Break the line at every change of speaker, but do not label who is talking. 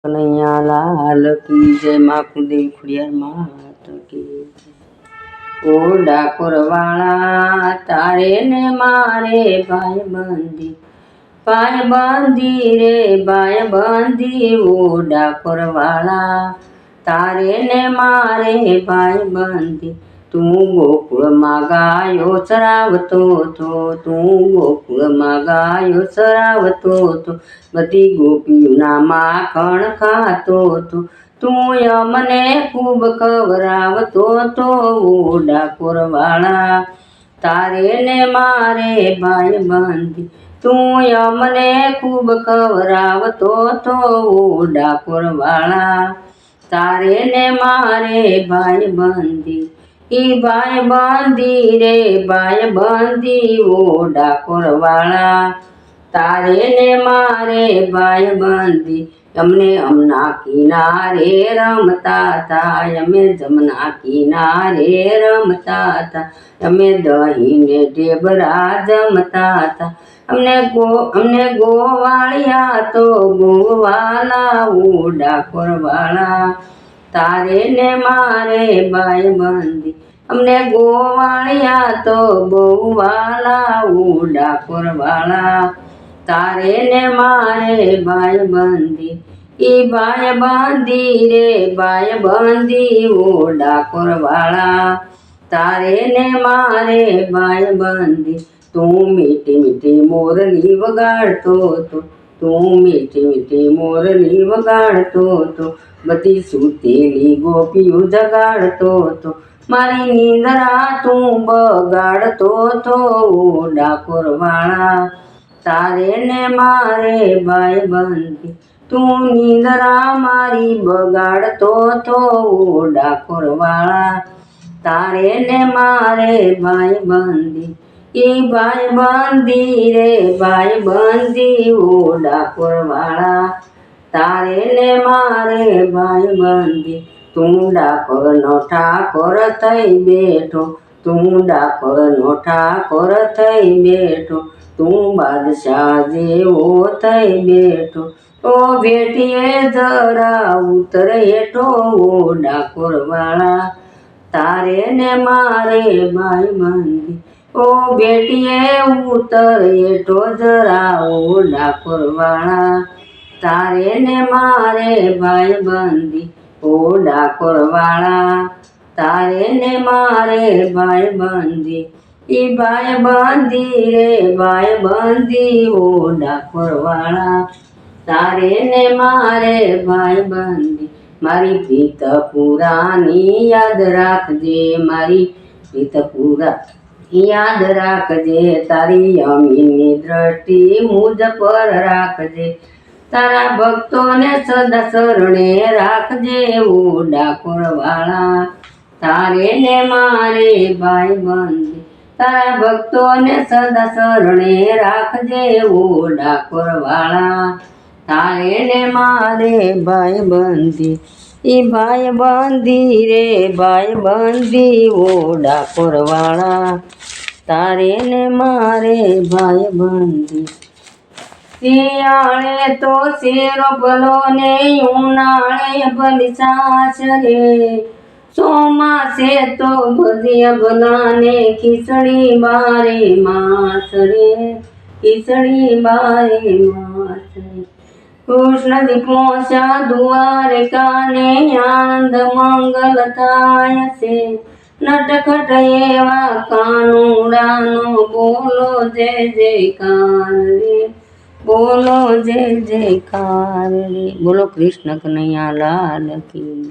કનૈયા લાલ કી જય માં કુલદેવી ખોડિયાર માત કી જય। ઓ ડાકોર વાળા તારે ને મારે ભાઈ બંધી રે ભાઈ બંધી। ઓ ડાકોર વાળા તારે ને મારે ભાઈ બંધી। તું ગોકુળમાં ગાયો ચરાવતો હતો, તું ગોકુળમાં ગાયો ચરાવતો હતો, બધી ગોપીઓના માખણ ખાતો હતો, તું અમને ખૂબ ખવરાવતો હતો। ઓ ડાકોર વાળા તારે ને મારે ભાઈ બંધી, તું અમને ખૂબ ખવરાવતો હતો। ઓ ડાકોર વાળા તારે ને મારે ભાઈ બંધી, ઈ ભાઈ બંધી રે ભાઈ બંધી। ઓ ડાકોર વાળા તારે ને મારે ભાઈ બંધી। અમને અમના કિનારે રમતા હતા, અમે જમના કિનારે રમતા હતા, અમે દહીં ને ઢેબરા જમતા હતા, અમને ગોવાળિયા તો ગોવાલા। ઓ ડાકોર વાળા તારે ને મારે ભાઈ બંધી, અમને ગોવાળિયા તો ગોવાલા। ઓ ડાકોર વાળા તારે ને મારે ભાઈ બંધી, ઈ ભાઈ બંધી રે ભાઈ બંધી। ઓ ડાકોર વાળા તારે ને મારે ભાઈ બંધી। તું મીઠી મીઠી મોરલી વગાડતો હતો, તું મીઠી મીઠી મોરલી વગાડતો હતો, બધી સૂતેલી ગોપીઓ જગાડતો હતો, મારી નીંદરા તું બગાડતો હતો। ઓ ડાકોર વાળા તારે ને મારે ભાઈ બંધી, તું નીંદરા મારી બગાડતો હતો। ઓ ડાકોર વાળા તારે ને મારે ભાઈ બંધી, ઈ ભાઈ બંધી રે ભાઈ બંધી। ઓ ડાકોર વાળા તારે ને મારે ભાઈ બંધી। તું ડાકોરનો ઠાકોર થઈ બેઠો, તું ડાકોરનો ઠાકોર થઈ બેઠો, તું બાદશાહ જેવો થઈ બેઠો, ઓ બેટીએ જરા ઉતર હેઠો। ઓ ડાકોર વાળા તારે ને મારે ભાઈ બંધી, ઓ બેટીએ ઉતર હેઠો જરા। ઓ ડાકોર વાળા તારે ને મારે ભાઈ બંધી, ઓ ડાકોર વાળા તારે ને મારે ભાઈ બંધી, ઈ ભાઈ બંધી રે ભાઈ બંધી। ઓ ડાકોર વાળા તારે ને મારે ભાઈ બંધી। મારી પ્રીત પુરાની યાદ રાખજે, મારી પ્રીત પુરાની યાદ રાખજે, તારી અમીની દ્રષ્ટિ મુજ પર રાખજે, તારા ભક્તોને સદા શરણે રાખજે। ઓ ડાકોર વાળા તારે ને મારે ભાઈ બંધી, તારા ભક્તોને સદા શરણે રાખજે। ઓ ડાકોર વાળા તારે ને મારે ભાઈ બંધી, ઈ ભાઈ બંધી રે ભાઈ બંધી। ઓ ડાકોર વાળા તારે ને મારે ભાઈ બંધી। શિયાળે તો શેરો ભલો ને ઉનાળે ભલી છાશ રે, ચોમાસે તો ભજીયા ભલા ને ખીચડી બારે માસ રે, ખીચડી બારે માસ રે। કૃષ્ણજી પહોંચ્યા દ્વારકા ને આનંદ મંગલ થાય છે, નટખટ એવા કાનુડાનો બોલો જય જયકાર રે, બોલો જય જયકાર રે। બોલો કૃષ્ણ કનૈયા લાલ કી।